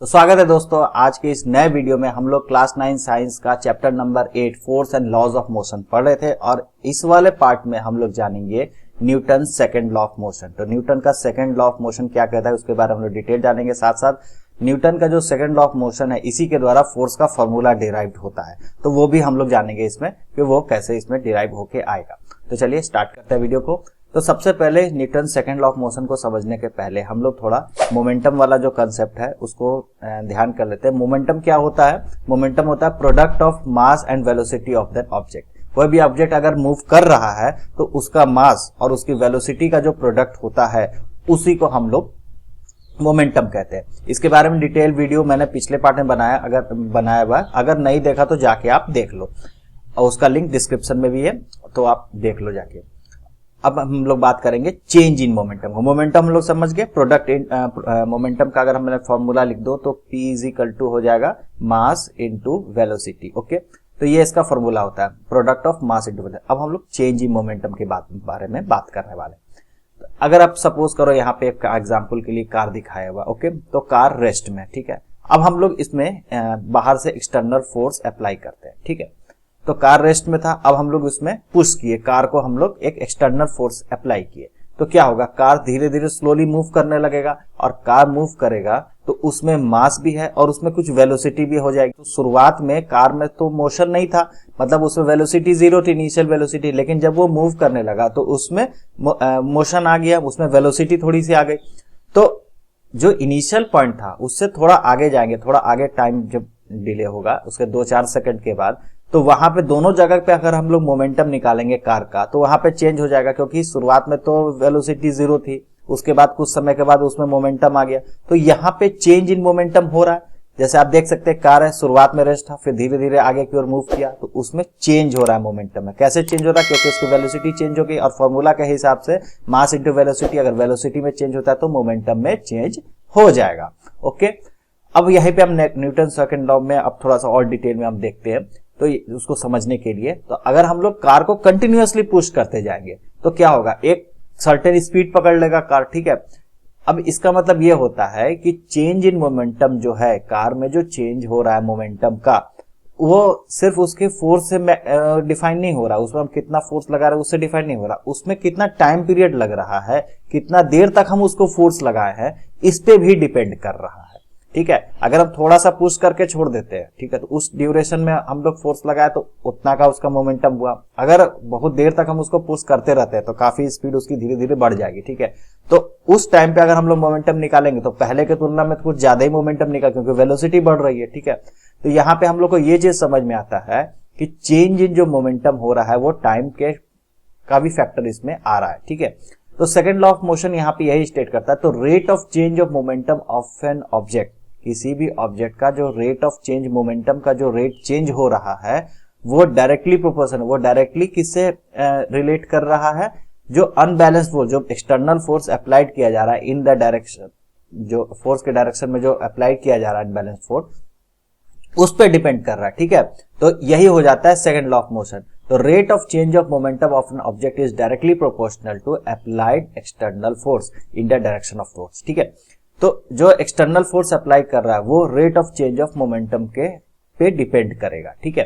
तो स्वागत है दोस्तों, आज के इस नए वीडियो में हम लोग क्लास 9 साइंस का chapter number 8 force and laws of motion पढ़ रहे थे और इस वाले पार्ट में हम लोग जानेंगे Newton second law of motion. तो न्यूटन का सेकंड लॉ ऑफ मोशन क्या कहता है उसके बारे में हम लोग डिटेल जानेंगे। साथ साथ न्यूटन का जो सेकंड लॉ ऑफ मोशन है इसी के द्वारा फोर्स का फॉर्मूला डिराइव्ड होता है, तो वो भी हम लोग जानेंगे इसमें कि वो कैसे इसमें डिराइव होके आएगा। तो चलिए स्टार्ट करते हैं वीडियो को। तो सबसे पहले Newton second law of motion को समझने के पहले हम लोग थोड़ा मोमेंटम वाला जो कंसेप्ट है उसको ध्यान कर लेते हैं। मोमेंटम क्या होता है? मोमेंटम होता है product of mass and velocity of that object. कोई भी ऑब्जेक्ट अगर मूव कर रहा है तो उसका मास और उसकी वेलोसिटी का जो प्रोडक्ट होता है उसी को हम लोग मोमेंटम कहते हैं। इसके बारे में डिटेल वीडियो मैंने पिछले पार्ट में बनाया हुआ है, अगर नहीं देखा तो जाके आप देख लो और उसका लिंक डिस्क्रिप्शन में भी है, तो आप देख लो जाके। अब हम लोग बात करेंगे चेंज इन मोमेंटम। मोमेंटम हम लोग समझ गए, प्रोडक्ट इन मोमेंटम का अगर हमने फॉर्मूला लिख दो तो P इज इक्वल टू हो जाएगा मास इनटू वेलोसिटी। ओके, तो ये इसका फॉर्मूला होता है product of mass into velocity. अब हम लोग चेंज इन मोमेंटम के बारे में बात करने वाले हैं। अगर आप सपोज करो यहाँ पे एक एग्जाम्पल के लिए कार दिखाया हुआ, ओके, तो कार रेस्ट में, ठीक है। अब हम लोग इसमें बाहर से एक्सटर्नल फोर्स अप्लाई करते हैं, ठीक है। तो कार रेस्ट में था, अब हम लोग उसमें पुश किए, कार को हम लोग एक एक्सटर्नल फोर्स अप्लाई किए, तो क्या होगा? कार धीरे धीरे स्लोली मूव करने लगेगा और कार मूव करेगा तो उसमें मास भी है और उसमें कुछ वेलोसिटी भी हो जाएगी। तो शुरुआत में कार में तो मोशन नहीं था, मतलब उसमें वेलोसिटी जीरो थी, इनिशियल वेलोसिटी, लेकिन जब वो मूव करने लगा तो उसमें मोशन आ गया, उसमें वेलोसिटी थोड़ी सी आ गई। तो जो इनिशियल पॉइंट था उससे थोड़ा आगे जाएंगे, थोड़ा आगे टाइम जब डिले होगा उसके 2-4 सेकंड के बाद, तो वहां पे दोनों जगह पे अगर हम लोग मोमेंटम निकालेंगे कार का तो वहां पे चेंज हो जाएगा, क्योंकि शुरुआत में तो वेलोसिटी जीरो थी, उसके बाद कुछ समय के बाद उसमें मोमेंटम आ गया, तो यहाँ पे चेंज इन मोमेंटम हो रहा है। जैसे आप देख सकते हैं कार है, शुरुआत में रेस्ट था, फिर धीरे धीरे आगे की ओर मूव किया, तो उसमें चेंज हो रहा है मोमेंटम में। कैसे चेंज हो रहा है? क्योंकि उसकी वेलोसिटी चेंज हो गई और फॉर्मूला के हिसाब से मास इंटू वेलोसिटी, अगर वेलोसिटी में चेंज होता है तो मोमेंटम में चेंज हो जाएगा। ओके, अब यहीं पे हम न्यूटन सेकंड लॉ में अब थोड़ा सा और डिटेल में हम देखते हैं, तो उसको समझने के लिए, तो अगर हम लोग कार को कंटिन्यूअसली पुश करते जाएंगे तो क्या होगा? एक सर्टेन स्पीड पकड़ लेगा कार, ठीक है। अब इसका मतलब ये होता है कि चेंज इन मोमेंटम जो है कार में, जो चेंज हो रहा है मोमेंटम का, वो सिर्फ उसके फोर्स से डिफाइन नहीं हो रहा, उसमें हम कितना फोर्स लगा रहे हैं उससे डिफाइन नहीं हो रहा, उसमें कितना टाइम पीरियड लग रहा है, कितना देर तक हम उसको फोर्स लगाए हैं, इस पे भी डिपेंड कर रहा है, ठीक है। अगर हम थोड़ा सा पुश करके छोड़ देते हैं, ठीक है, तो उस ड्यूरेशन में हम लोग फोर्स लगाए तो उतना का उसका मोमेंटम हुआ। अगर बहुत देर तक हम उसको पुश करते रहते हैं तो काफी स्पीड उसकी धीरे धीरे बढ़ जाएगी, ठीक है। तो उस टाइम पे अगर हम लोग मोमेंटम निकालेंगे तो पहले के तुलना में कुछ ज्यादा ही मोमेंटम निकाल, क्योंकि वेलोसिटी बढ़ रही है, ठीक है। तो यहाँ पे हम लोग को ये चीज समझ में आता है कि चेंज इन जो मोमेंटम हो रहा है वो टाइम के का भी फैक्टर इसमें आ रहा है, ठीक है। तो सेकेंड लॉ ऑफ मोशन यहाँ पे यही स्टेट करता है, तो rate of change of momentum of an object, किसी भी ऑब्जेक्ट का जो रेट ऑफ चेंज मोमेंटम का जो रेट चेंज हो रहा है वो डायरेक्टली प्रोपोर्शनल, वो डायरेक्टली किससे रिलेट कर रहा है? जो अनबैलेंस्ड फोर्स, जो एक्सटर्नल फोर्स अप्लाइड किया जा रहा है इन द डायरेक्शन, जो फोर्स के डायरेक्शन में जो अप्लाइड किया जा रहा है अनबैलेंस्ड फोर्स, उस पर डिपेंड कर रहा है, ठीक है। तो यही हो जाता है सेकंड लॉ ऑफ मोशन। तो rate of change of momentum of an object is directly proportional to applied external force in the direction of force, ठीक है। तो जो एक्सटर्नल फोर्स अप्लाई कर रहा है वो rate of change of momentum के पे डिपेंड करेगा, ठीक है।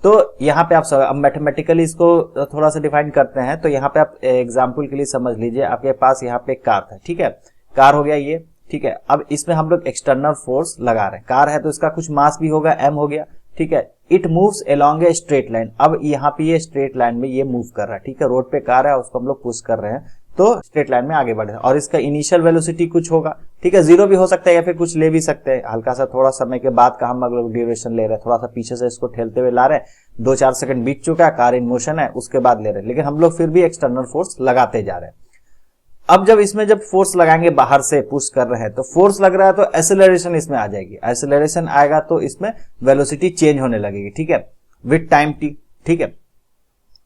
तो यहाँ पे आप अब मैथमेटिकली इसको थोड़ा सा डिफाइन करते हैं। तो यहाँ पे आप एग्जांपल के लिए समझ लीजिए, आपके पास यहाँ पे कार था, ठीक है, कार हो गया ये, ठीक है। अब इसमें हम लोग एक्सटर्नल फोर्स लगा रहे हैं, कार है तो इसका कुछ मास भी होगा, m हो गया, ठीक है। It moves along a straight line, अब यहाँ पे ये स्ट्रेट लाइन में ये मूव कर रहा है, ठीक है। रोड पे कार है, उसको हम लोग पुश कर रहे हैं तो स्ट्रेट लाइन में आगे बढ़े, और इसका इनिशियल वेलोसिटी कुछ होगा, ठीक है, जीरो भी हो सकता है या फिर कुछ ले भी सकते हैं, हल्का सा थोड़ा समय के बाद का हम अगर ड्यूरेशन ले रहे हैं, थोड़ा सा पीछे से इसको ठेलते हुए ला रहे हैं, 2-4 सेकंड बीत चुका है, कार इन मोशन है, उसके बाद ले रहे हैं, लेकिन हम लोग फिर भी एक्सटर्नल फोर्स लगाते जा रहे हैं। अब जब इसमें जब फोर्स लगाएंगे, बाहर से पुश कर रहे हैं, तो फोर्स लग रहा है तो एक्सेलरेशन इसमें आ जाएगी, एक्सेलरेशन आएगा तो इसमें वेलोसिटी चेंज होने लगेगी, ठीक है, विद टाइम टी, ठीक है।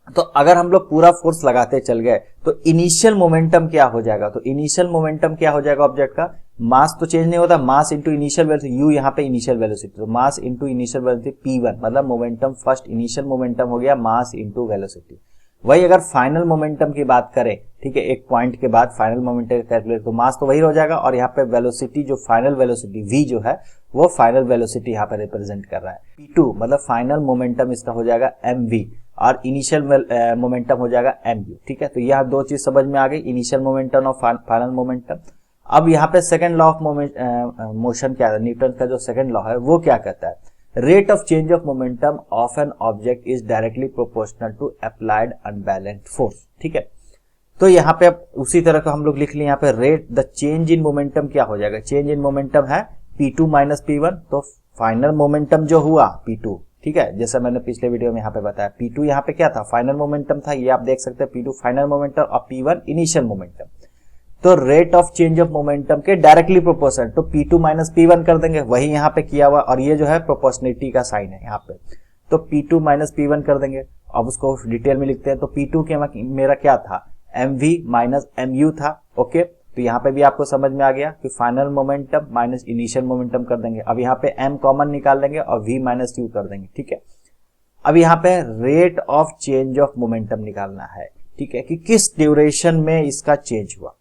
तो अगर हम लोग पूरा फोर्स लगाते चल गए तो इनिशियल मोमेंटम क्या हो जाएगा? तो इनिशियल मोमेंटम क्या हो जाएगा ऑब्जेक्ट का? मास तो चेंज नहीं होता, मास इंटू इनिशियल वेलोसिटी, यू यहाँ पे इनिशियल वेलोसिटी, तो mass into initial velocity P1, मतलब मोमेंटम फर्स्ट इनिशियल मोमेंटम हो गया मास इंटू वेलोसिटी। वही अगर फाइनल मोमेंटम की बात करें, ठीक है, एक पॉइंट के बाद फाइनल मोमेंटम कैलकुलेट, तो मास तो वही हो जाएगा और यहाँ पे वेलोसिटी जो फाइनल वेलोसिटी v जो है वो फाइनल वेलोसिटी यहाँ पे रिप्रेजेंट कर रहा है। p2 मतलब फाइनल मोमेंटम इसका हो जाएगा mv और इनिशियल मोमेंटम हो जाएगा mu। ठीक है, तो यह दो चीज समझ में आ गई, इनिशियल मोमेंटम और फाइनल मोमेंटम। अब यहाँ पे सेकंड लॉ ऑफ मोशन क्या है, न्यूटन का जो सेकंड लॉ है वो क्या कहता है, rate of change of momentum of an object is directly proportional to applied unbalanced force. ठीक है, तो यहाँ पे अब उसी तरह का हम लोग लिख लें, यहाँ पे rate the change in momentum क्या हो जाएगा, चेंज इन मोमेंटम है p2 माइनस p1, तो फाइनल मोमेंटम जो हुआ p2, ठीक है, जैसा मैंने पिछले वीडियो में यहाँ पे बताया, p2 यहाँ पे क्या था, फाइनल मोमेंटम था, ये आप देख सकते हैं p2 फाइनल मोमेंटम और p1 इनिशियल मोमेंटम। तो rate of change of momentum के डायरेक्टली प्रोपोर्शनल, तो p2 माइनस p1 कर देंगे, वही यहाँ पे किया हुआ, और ये जो है प्रोपोर्शनलिटी का साइन है यहाँ पे, तो p2 माइनस p1 कर देंगे। अब उसको डिटेल में लिखते हैं, तो p2 के मेरा क्या था, mv माइनस mu था। ओके, तो यहाँ पे भी आपको समझ में आ गया कि final momentum minus initial momentum कर देंगे। अब यहाँ पे m कॉमन निकाल लेंगे और v माइनस u कर देंगे। ठीक है, अब यहाँ पे rate of change of momentum निकालना है। ठीक है, कि किस ड्यूरेशन में इसका चेंज हुआ,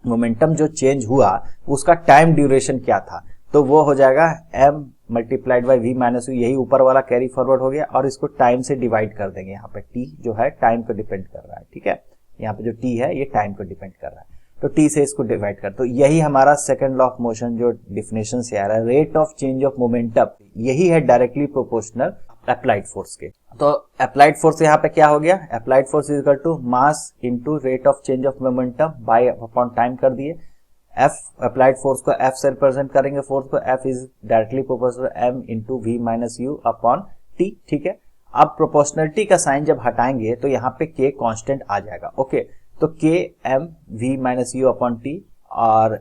मोमेंटम जो चेंज हुआ उसका टाइम ड्यूरेशन क्या था, तो वो हो जाएगा m multiplied by v minus u, यही ऊपर वाला कैरी फॉरवर्ड हो गया और इसको टाइम से डिवाइड कर देंगे। यहाँ पे t जो है टाइम को डिपेंड कर रहा है। ठीक है, यहाँ पे जो t है ये टाइम को डिपेंड कर रहा है, तो t से इसको डिवाइड कर, तो यही हमारा सेकंड लॉ ऑफ मोशन जो डिफिनेशन से आ रहा है, rate of change of momentum, यही है डायरेक्टली प्रोपोर्शनल अप्लाइड फोर्स के। तो अप्लाइड फोर्स यहाँ पे क्या हो गया, applied force is equal to mass into rate of change of momentum by upon time कर दिए। F अप्लाइड फोर्स को F से रिप्रेजेंट करेंगे, फोर्स को F is directly proportional m into v minus u upon t। ठीक है, अब proportionality का साइन जब हटाएंगे तो यहाँ पे k कांस्टेंट आ जाएगा। ओके, तो k m v minus u upon t और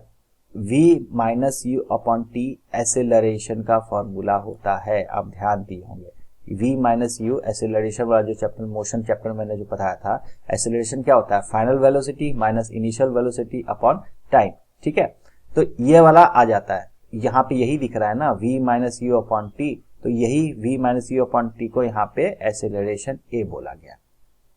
v minus u upon t acceleration का फॉर्मूला होता है। आप ध्यान दिए होंगे, v माइनस u एसेलरेशन वाला जो चैप्टर मोशन चैप्टर मैंने जो बताया था, एसेलरेशन क्या होता है, final velocity minus initial velocity upon time. ठीक है, तो ये वाला आ जाता है, यहाँ पे यही दिख रहा है ना, v minus u upon T, तो यही v minus u upon T को यहाँ पे एसेलरेशन a बोला गया।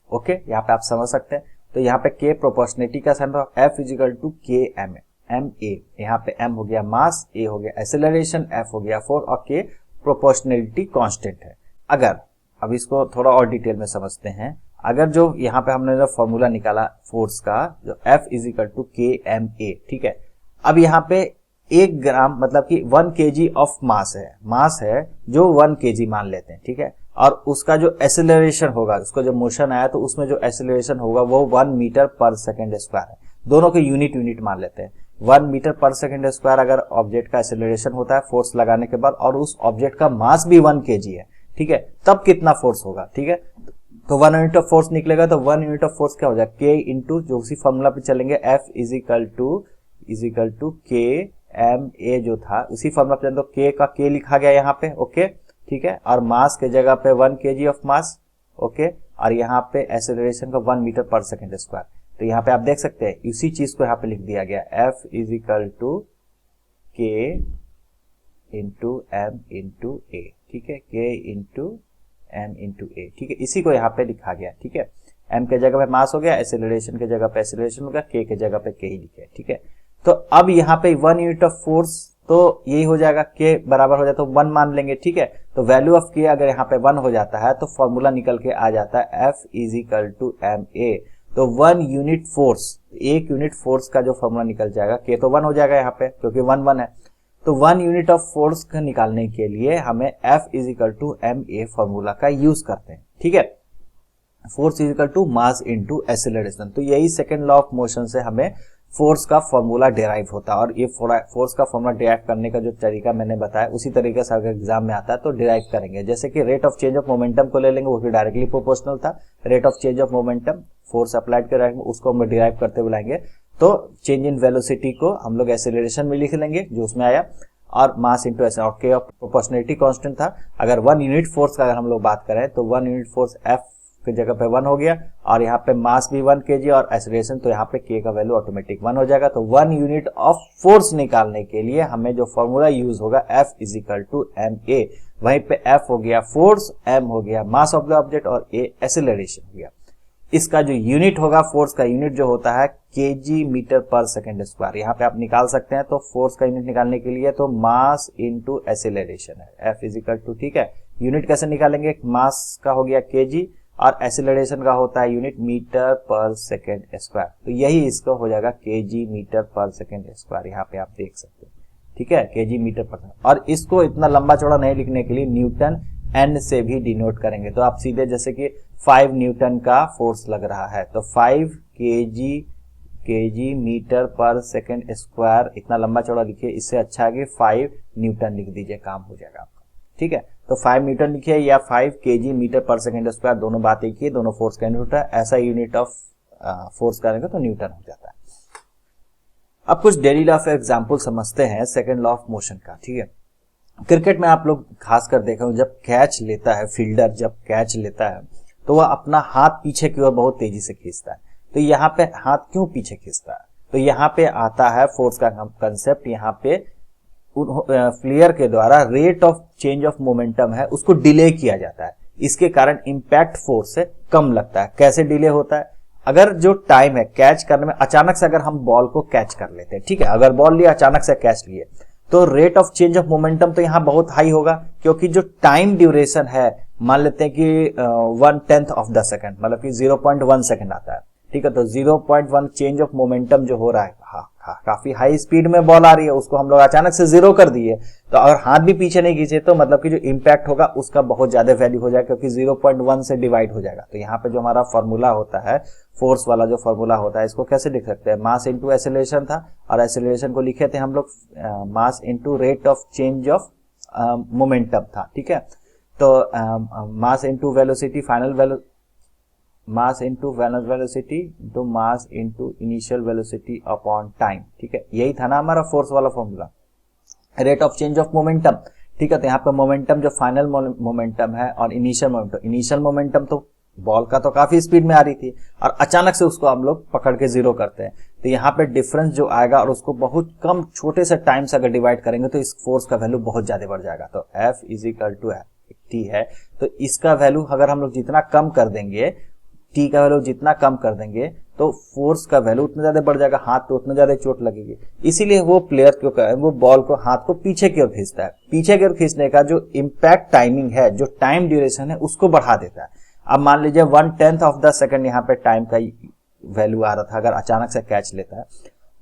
ओके, यहाँ पे आप समझ सकते हैं। तो यहाँ पे k प्रोपोर्शनलिटी का sign, f is equal to k m a, यहाँ पे m हो गया मास, a हो गया एसेलरेशन, f हो गया फोर्स और k प्रोपोर्शनलिटी कांस्टेंट है। अगर अब इसको थोड़ा और डिटेल में समझते हैं, अगर जो यहाँ पे हमने जो फॉर्मूला निकाला फोर्स का, जो F is equal to KMA, ठीक है, अब यहाँ पे 1 ग्राम मतलब कि 1 kg ऑफ मास है जो 1 kg मान लेते हैं। ठीक है, और उसका जो एसेलरेशन होगा, उसका जो मोशन आया तो उसमें जो एसेलरेशन होगा वो 1 मीटर पर सेकेंड स्क्वायर है। दोनों के यूनिट मान लेते हैं। 1 मीटर पर सेकेंड स्क्वायर अगर ऑब्जेक्ट का एसेलरेशन होता है फोर्स लगाने के बाद, और उस ऑब्जेक्ट का मास भी 1 kg है, ठीक है, तब कितना फोर्स होगा। ठीक है, तो 1 यूनिट ऑफ फोर्स निकलेगा, तो 1 यूनिट ऑफ फोर्स क्या हो जाएगा, k इंटू जो उसी फॉर्मूला पे चलेंगे, F is equal to k m a जो था उसी फॉर्मूला पे, तो k का k लिखा गया यहाँ पे। ओके, ठीक है, और मास के जगह पे 1 kg ऑफ मास। ओके, और यहाँ पे एसेलरेशन का 1 मीटर पर सेकेंड स्क्वायर। तो यहाँ पे आप देख सकते हैं इसी चीज को यहाँ पे लिख दिया गया, F is equal to k into m into a। ठीक है, k into m into a। ठीक है, इसी को यहाँ पे लिखा गया। ठीक है, m के जगह पे मास हो गया, एसेलरेशन के जगह पे एसेलरेशन हो गया, k के जगह पे k ही लिखे। ठीक है, तो अब यहाँ पे 1 यूनिट ऑफ फोर्स तो यही हो जाएगा, k बराबर हो जाता है तो 1 मान लेंगे। ठीक है, तो वैल्यू ऑफ k अगर यहाँ पे 1 हो जाता है तो फॉर्मूला निकल के आ जाता है F is equal to ma। तो 1 यूनिट फोर्स, 1 यूनिट फोर्स का जो फॉर्मूला निकल जाएगा, k तो 1 हो जाएगा यहाँ पे क्योंकि 1 है, तो 1 यूनिट ऑफ फोर्स का निकालने के लिए हमें F is equal to ma formula का यूज करते हैं। ठीक है, force is equal to mass into acceleration. तो यही सेकंड लॉ ऑफ मोशन से हमें फोर्स का फॉर्मूला डिराइव होता है, और ये फोर्स का फॉर्मूला डिराइव करने का जो तरीका मैंने बताया उसी तरीके से अगर एग्जाम में आता है तो डिराइव करेंगे। जैसे कि rate of change of momentum को ले लेंगे, वो भी डायरेक्टली प्रोपोर्शनल था। Rate of change of momentum force applied करेंगे, उसको हम डिराइव करते हुए लाएंगे, तो चेंज इन वेलोसिटी को हम लोग एसेलरेशन में लिख लेंगे जो उसमें आया, और मास इंटू एस, और के प्रोपोर्शनलिटी कांस्टेंट था। अगर 1 यूनिट फोर्स का अगर हम लोग बात करें तो 1 यूनिट फोर्स F की जगह पे 1 हो गया, और यहाँ पे मास भी 1 kg और एसेलरेशन, तो यहाँ पे k का वैल्यू ऑटोमेटिक 1 हो जाएगा। तो 1 यूनिट ऑफ फोर्स निकालने के लिए हमें जो फॉर्मूला यूज होगा F is equal to ma, वहीं पे F हो गया फोर्स, m हो गया मास ऑफ द ऑब्जेक्ट और a एसेलरेशन हो गया। इसका जो यूनिट होगा, फोर्स का यूनिट जो होता है केजी मीटर पर सेकेंड स्क्वायर। यहाँ पे आप निकाल सकते हैं। तो फोर्स का यूनिट निकालने के लिए तो मास इनटू एक्सीलरेशन है, एफ इजिकल टू, ठीक है। यूनिट कैसे निकालेंगे, मास का हो गया केजी और एक्सीलरेशन का होता है यूनिट मीटर पर सेकेंड स्क्वायर। तो यही इसका हो जाएगा केजी मीटर पर सेकेंड स्क्वायर। यहाँ पे आप देख सकते हैं, ठीक है, केजी मीटर पर। और इसको इतना लंबा चौड़ा नहीं लिखने के लिए न्यूटन एन से भी डिनोट करेंगे। तो आप सीधे जैसे कि 5 न्यूटन का फोर्स लग रहा है तो 5 केजी मीटर पर सेकेंड स्क्वायर, इतना लंबा चौड़ा लिखिए। इससे अच्छा है कि 5 न्यूटन लिख दीजिए, काम हो जाएगा आपका, ठीक है। तो 5 न्यूटन लिखिए या 5 केजी मीटर पर सेकेंड स्क्वायर, दोनों बात एक ही, दोनों फोर्स का यूनिट है। ऐसा यूनिट ऑफ फोर्स करेंगे तो न्यूटन हो जाता है। अब कुछ डेली लॉ ऑफ एग्जाम्पल समझते हैं सेकेंड लॉ ऑफ मोशन का, ठीक है। क्रिकेट में आप लोग खासकर देखा हो, जब कैच लेता है फील्डर, जब कैच लेता है तो वह अपना हाथ पीछे की ओर बहुत तेजी से खींचता है। तो यहाँ पे हाथ क्यों पीछे खींचता है, तो यहाँ पे आता है फोर्स का कंसेप्ट। यहाँ पे प्लेयर के द्वारा rate of change of momentum है उसको डिले किया जाता है। इसके कारण इंपैक्ट फोर्स से कम लगता है। कैसे डिले होता है, अगर जो टाइम है कैच करने में, अचानक से अगर हम बॉल को कैच कर लेते हैं, ठीक है, अगर बॉल लिया अचानक से कैच लिए तो rate of change of momentum तो यहाँ बहुत हाई होगा, क्योंकि जो टाइम ड्यूरेशन है, मान लेते हैं कि 1/10 ऑफ द सेकंड, मतलब कि 0.1 सेकंड आता है, ठीक है। तो 0.1 चेंज ऑफ मोमेंटम जो हो रहा है, काफी हाई स्पीड में बॉल आ रही है, उसको हम लोग अचानक से 0 कर दिए, तो अगर हाथ भी पीछे नहीं खींचे तो मतलब कि जो इंपैक्ट होगा उसका बहुत ज्यादा वैल्यू हो जाएगा, क्योंकि 0.1 से डिवाइड हो जाएगा। तो यहाँ पे जो हमारा फॉर्मूला होता है, फोर्स वाला जो फॉर्मूला होता है, इसको कैसे लिख सकते हैं, मास इंटू एक्सेलरेशन था, और एक्सेलरेशन को लिखे थे हम लोग mass into rate of change of momentum था, ठीक है। तो mass into velocity, final mass into final velocity तो mass into initial velocity upon time, ठीक है। यही था ना हमारा फोर्स वाला formula, rate of change of momentum, ठीक है। तो यहाँ पे मोमेंटम जो फाइनल मोमेंटम है और इनिशियल मोमेंटम तो बॉल का तो काफी स्पीड में आ रही थी और अचानक से उसको हम लोग पकड़ के 0 करते हैं। तो यहाँ पे डिफरेंस जो आएगा और उसको बहुत कम छोटे से टाइम से अगर डिवाइड करेंगे तो इस फोर्स का वैल्यू बहुत ज्यादा बढ़ जाएगा। तो F इजिकल टू T है, तो इसका वैल्यू अगर हम लोग जितना कम कर देंगे, टी का वैल्यू जितना कम कर देंगे तो फोर्स का वैल्यू उतना ज्यादा बढ़ जाएगा, हाथ पे उतना ज्यादा चोट लगेगी। इसीलिए वो प्लेयर क्यों करे, वो बॉल को, हाथ को पीछे की ओर खींचता है। पीछे की ओर खींचने का जो इम्पैक्ट टाइमिंग है, जो टाइम ड्यूरेशन है, उसको बढ़ा देता है। अब मान लीजिए 1/10 ऑफ द सेकंड यहाँ पे टाइम का वैल्यू आ रहा था, अगर अचानक से कैच लेता है,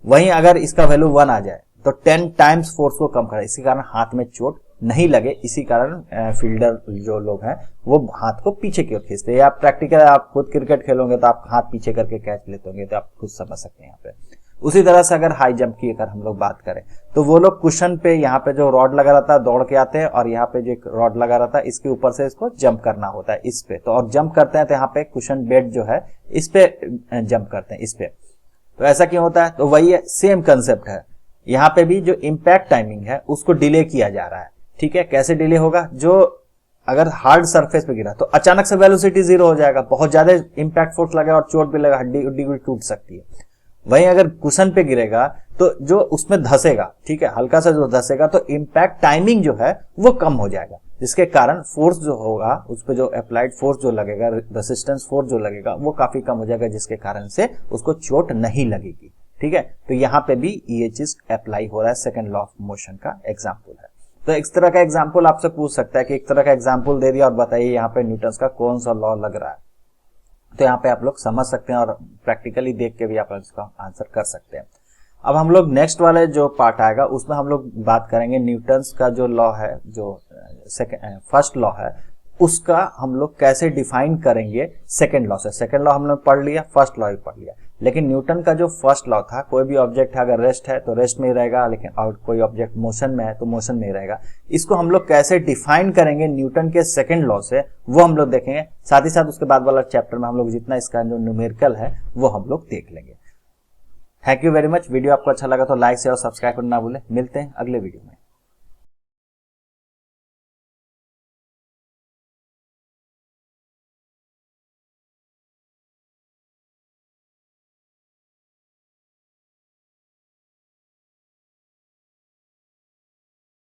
वहीं अगर इसका वैल्यू 1 आ जाए तो 10 टाइम्स फोर्स को कम करे, इसी कारण हाथ में चोट नहीं लगे। इसी कारण फील्डर जो लोग हैं वो हाथ को पीछे की ओर खींचते हैं। या प्रैक्टिकल आप खुद क्रिकेट खेलोगे तो आप हाथ पीछे करके कैच लेते होंगे, तो आप खुद समझ सकते हैं यहाँ पे। उसी तरह से अगर हाई जंप की अगर हम लोग बात करें तो वो लोग कुशन पे, यहाँ पे जो रॉड लगा रहता है दौड़ के आते हैं, और यहाँ पे जो एक रॉड लगा रहता है इसके ऊपर से इसको जंप करना होता है इस पे। तो और जंप करते हैं तो यहाँ पे कुशन बेड जो है इस पे जंप करते हैं, इस पे। तो ऐसा क्यों होता है, तो वही है, सेम कंसेप्ट है। यहाँ पे भी जो इम्पैक्ट टाइमिंग है उसको डिले किया जा रहा है, ठीक है। कैसे डिले होगा, जो अगर हार्ड सरफेस पे गिरा तो अचानक से वेलोसिटी 0 हो जाएगा, बहुत ज्यादा इम्पैक्ट फोर्स लगेगा और चोट भी लगेगा, हड्डी भी टूट सकती है। वहीं अगर कुशन पे गिरेगा तो जो उसमें धसेगा, ठीक है, हल्का सा जो धसेगा तो इम्पैक्ट टाइमिंग जो है वो कम हो जाएगा, जिसके कारण फोर्स जो होगा उस पे जो अप्लाइड फोर्स जो लगेगा, रेसिस्टेंस फोर्स जो लगेगा वो काफी कम हो जाएगा, जिसके कारण से उसको चोट नहीं लगेगी, ठीक है। तो यहाँ पे भी ये चीज अप्लाई हो रहा है, सेकंड लॉ ऑफ मोशन का एग्जाम्पल है। तो एक तरह का एग्जाम्पल आपसे पूछ सकता है कि एक तरह का एग्जाम्पल दे दिया और बताइए यहाँ पे न्यूटन का कौन सा लॉ लग रहा है। तो यहाँ पे आप लोग समझ सकते हैं और प्रैक्टिकली देख के भी आप इसका आंसर कर सकते हैं। अब हम लोग नेक्स्ट वाले जो पार्ट आएगा उसमें हम लोग बात करेंगे न्यूटन्स का जो लॉ है, जो फर्स्ट लॉ है, उसका हम लोग कैसे डिफाइन करेंगे सेकंड लॉ से। सेकंड लॉ हम लोग पढ़ लिया, फर्स्ट लॉ भी पढ़ लिया, लेकिन न्यूटन का जो फर्स्ट लॉ था, कोई भी ऑब्जेक्ट है अगर रेस्ट है तो रेस्ट में ही रहेगा, लेकिन और कोई ऑब्जेक्ट मोशन में है तो मोशन में ही रहेगा। इसको हम लोग कैसे डिफाइन करेंगे न्यूटन के सेकंड लॉ से, वो हम लोग देखेंगे। साथ ही साथ उसके बाद वाला चैप्टर में हम लोग जितना इसका जो न्यूमेरिकल है वो हम लोग देख लेंगे। Thank you very much. Video आपको अच्छा लगा तो लाइक शेयर और सब्सक्राइब करना ना भूलें। मिलते हैं अगले वीडियो में।